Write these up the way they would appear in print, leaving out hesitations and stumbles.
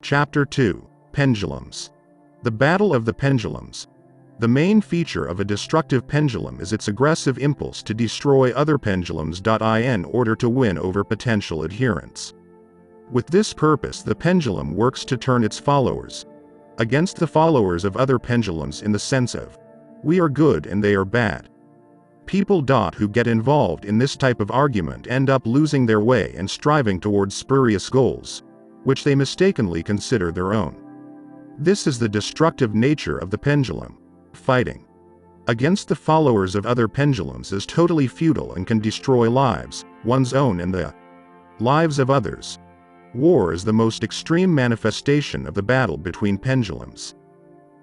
Chapter 2: Pendulums. The Battle of the Pendulums. The main feature of a destructive pendulum is its aggressive impulse to destroy other pendulums in order to win over potential adherents. With this purpose, the pendulum works to turn its followers against the followers of other pendulums in the sense of, we are good and they are bad. People who get involved in this type of argument end up losing their way and striving towards spurious goals, which they mistakenly consider their own. This is the destructive nature of the pendulum. Fighting against the followers of other pendulums is totally futile and can destroy lives, one's own and the lives of others. War is the most extreme manifestation of the battle between pendulums.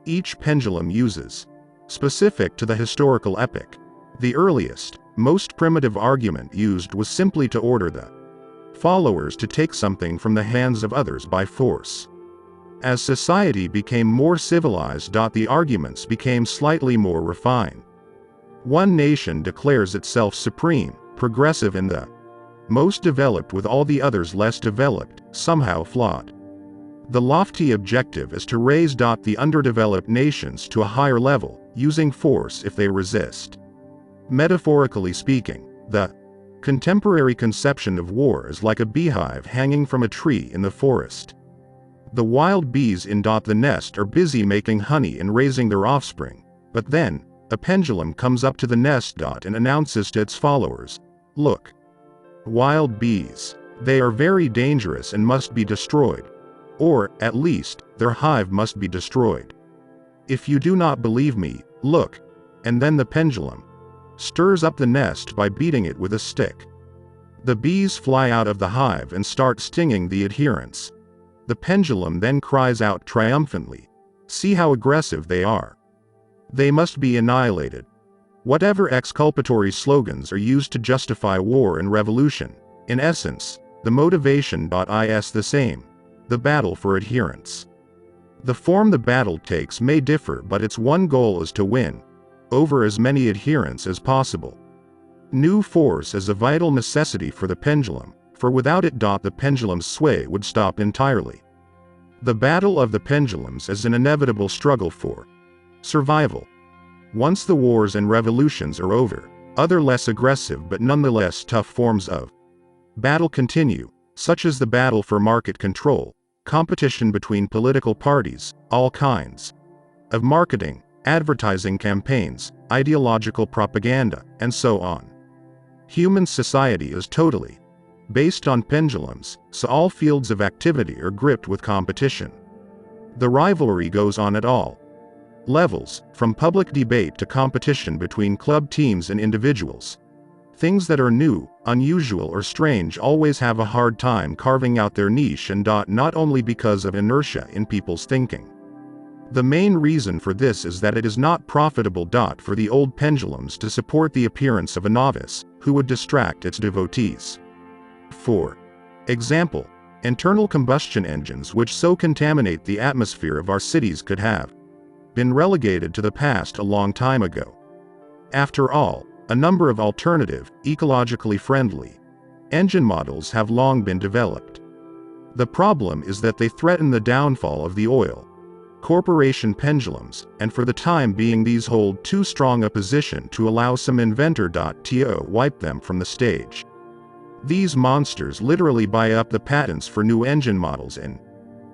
Each pendulum uses, specific to the historical epoch, the earliest, most primitive argument used was simply to order the followers to take something from the hands of others by force. As society became more civilized, the arguments became slightly more refined. One nation declares itself supreme, progressive and the most developed, with all the others less developed, somehow flawed. The lofty objective is to raise the underdeveloped nations to a higher level, using force if they resist. Metaphorically speaking, the contemporary conception of war is like a beehive hanging from a tree in the forest. The wild bees in the nest are busy making honey and raising their offspring, but then, a pendulum comes up to the nest and announces to its followers, "Look, wild bees, they are very dangerous and must be destroyed. Or, at least, their hive must be destroyed. If you do not believe me, look." And then the pendulum stirs up the nest by beating it with a stick. The bees fly out of the hive and start stinging the adherents. The pendulum then cries out triumphantly, "See how aggressive they are. They must be annihilated." Whatever exculpatory slogans are used to justify war and revolution, in essence, the motivation is the same: the battle for adherents. The form the battle takes may differ, but its one goal is to win over as many adherents as possible. New force is a vital necessity for the pendulum, for without it the pendulum's sway would stop entirely. The battle of the pendulums is an inevitable struggle for survival. Once the wars and revolutions are over, other less aggressive but nonetheless tough forms of battle continue, such as the battle for market control, competition between political parties, all kinds of marketing, advertising campaigns, ideological propaganda, and so on. Human society is totally based on pendulums, so all fields of activity are gripped with competition. The rivalry goes on at all levels, from public debate to competition between club teams and individuals. Things that are new, unusual, or strange always have a hard time carving out their niche, and not only because of inertia in people's thinking. The main reason for this is that it is not profitable for the old pendulums to support the appearance of a novice, who would distract its devotees. For example, internal combustion engines which so contaminate the atmosphere of our cities could have been relegated to the past a long time ago. After all, a number of alternative, ecologically friendly engine models have long been developed. The problem is that they threaten the downfall of the oil corporation pendulums, and for the time being these hold too strong a position to allow some inventor to wipe them from the stage. These monsters literally buy up the patents for new engine models and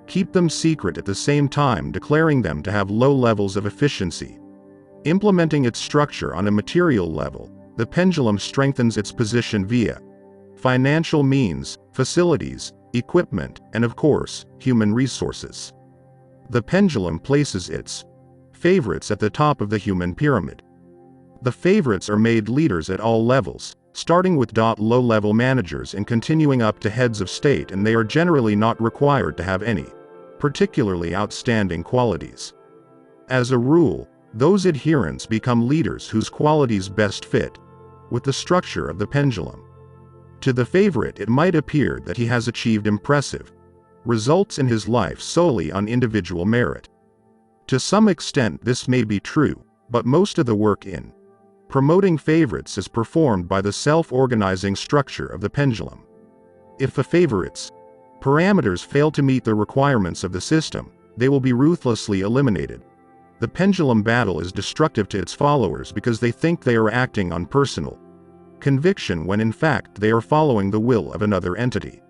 keep them secret, at the same time declaring them to have low levels of efficiency. Implementing its structure on a material level, the pendulum strengthens its position via financial means, facilities, equipment, and of course, human resources. The pendulum places its favorites at the top of the human pyramid. The favorites are made leaders at all levels, starting with low-level managers and continuing up to heads of state, and they are generally not required to have any particularly outstanding qualities. As a rule, those adherents become leaders whose qualities best fit with the structure of the pendulum. To the favorite it might appear that he has achieved impressive results in his life solely on individual merit. To some extent this may be true, but most of the work in promoting favorites is performed by the self-organizing structure of the pendulum. If a favorite's parameters fail to meet the requirements of the system, they will be ruthlessly eliminated. The pendulum battle is destructive to its followers because they think they are acting on personal conviction when in fact they are following the will of another entity.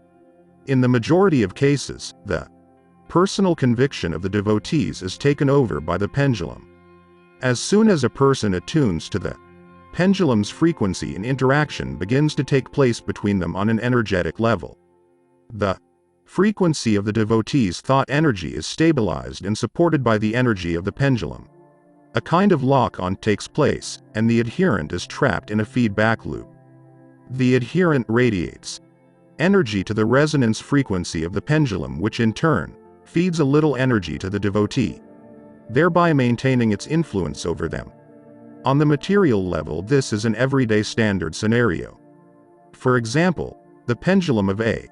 In the majority of cases, the personal conviction of the devotees is taken over by the pendulum. As soon as a person attunes to the pendulum's frequency, an interaction begins to take place between them on an energetic level. The frequency of the devotee's thought energy is stabilized and supported by the energy of the pendulum. A kind of lock-on takes place, and the adherent is trapped in a feedback loop. The adherent radiates energy to the resonance frequency of the pendulum, which in turn feeds a little energy to the devotee, thereby maintaining its influence over them. On the material level, this is an everyday standard scenario. For example, the pendulum of a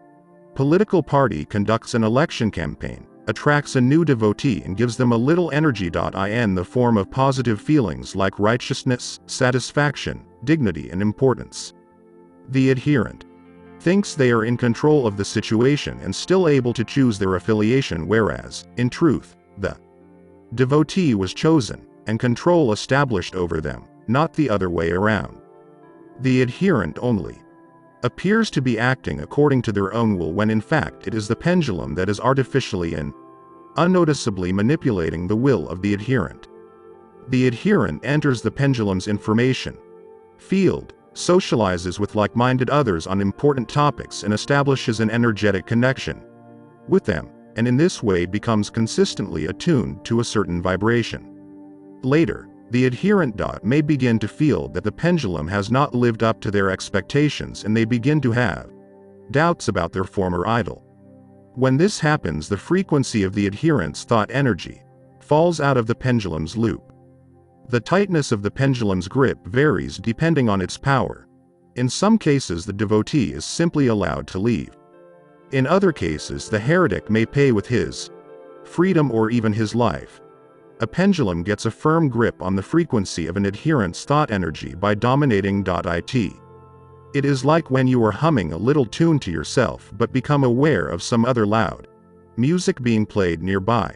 political party conducts an election campaign, attracts a new devotee and gives them a little energy in the form of positive feelings like righteousness, satisfaction, dignity and importance. The adherent thinks they are in control of the situation and still able to choose their affiliation, whereas, in truth, the devotee was chosen, and control established over them, not the other way around. The adherent only appears to be acting according to their own will when in fact it is the pendulum that is artificially and unnoticeably manipulating the will of the adherent. The adherent enters the pendulum's information field, socializes with like-minded others on important topics and establishes an energetic connection with them, and in this way becomes consistently attuned to a certain vibration. Later, the adherent may begin to feel that the pendulum has not lived up to their expectations and they begin to have doubts about their former idol. When this happens, the frequency of the adherent's thought energy falls out of the pendulum's loop. The tightness of the pendulum's grip varies depending on its power. In some cases, the devotee is simply allowed to leave. In other cases, the heretic may pay with his freedom or even his life. A pendulum gets a firm grip on the frequency of an adherent's thought energy by dominating it. It is like when you are humming a little tune to yourself but become aware of some other loud music being played nearby.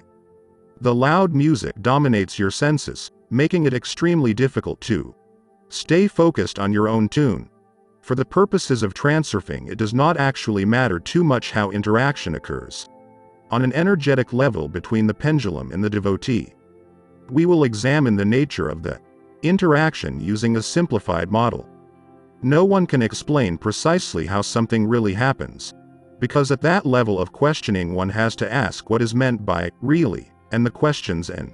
The loud music dominates your senses, making it extremely difficult to stay focused on your own tune. For the purposes of transurfing, it does not actually matter too much how interaction occurs on an energetic level between the pendulum and the devotee. We will examine the nature of the interaction using a simplified model. No one can explain precisely how something really happens, because at that level of questioning one has to ask what is meant by really, and the questions and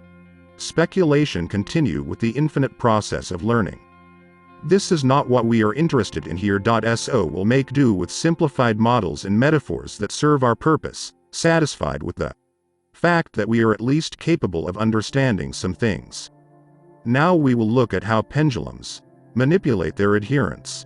speculation continue with the infinite process of learning. This is not what we are interested in here. So we'll make do with simplified models and metaphors that serve our purpose, satisfied with the fact that we are at least capable of understanding some things. Now we will look at how pendulums manipulate their adherents.